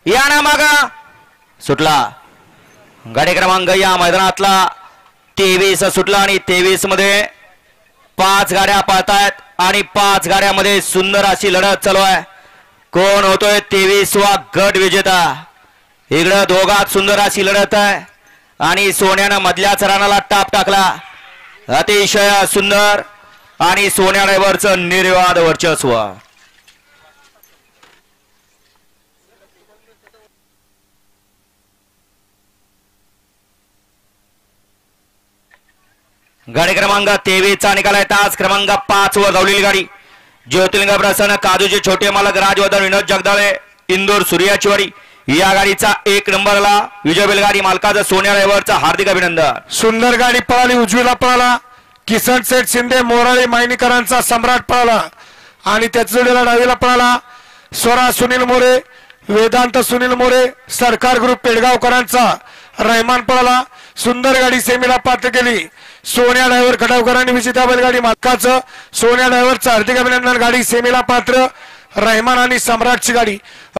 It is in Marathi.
या ना मागा सुटला गाडी क्रमांक या मैदानातला 23 सुटला आणि 23 मध्ये 5 गाड्या पळतायत आणि 5 गाड्यामध्ये सुंदर अशी लढत चालू आहे. कोण होतोय 23वा गट विजेता. इकडं दोघात सुंदर अशी लढत आहे आणि सोन्यानं मधल्याच रानाला टाप टाकला. अतिशय सुंदर आणि सोन्या ड्रायव्हरचं निर्वाद वर्चस्व. गाडी क्रमांक 23 चा निकाल आहे. तास क्रमांक 5 वर धावलेली गाडी ज्योतिर्लिंग प्रसन्न काजूचे छोटे मालक राजवर्धन विनोद जगदाळे इंदोर सूर्याचीवाडी या गाडीचा 1 नंबरला विजय बैलगाडी मालकाचं सोन्या ड्रायव्हरचं हार्दिक अभिनंदन. सुंदर गाडी पळाली. उजवीला पळाला किसन सेठ शिंदे मोराळी मायनीकरांचा सम्राट पळाला आणि त्याच्या जोडीला डावीला पळाला स्वरा सुनील मोरे वेदांत सुनील मोरे सरकार ग्रुप पेडगावकरांचा रहमान पळाला. सुंदर गाडी सेमीला पात्र केली. सोन्या ड्रायव्हर खटावकरांनी विजेता बैलगाडी मालकाचं सोन्या ड्रायव्हरचं हार्दिक अभिनंदन. गाडी सेमीला पात्र रहमान आणि सम्राटची गाडी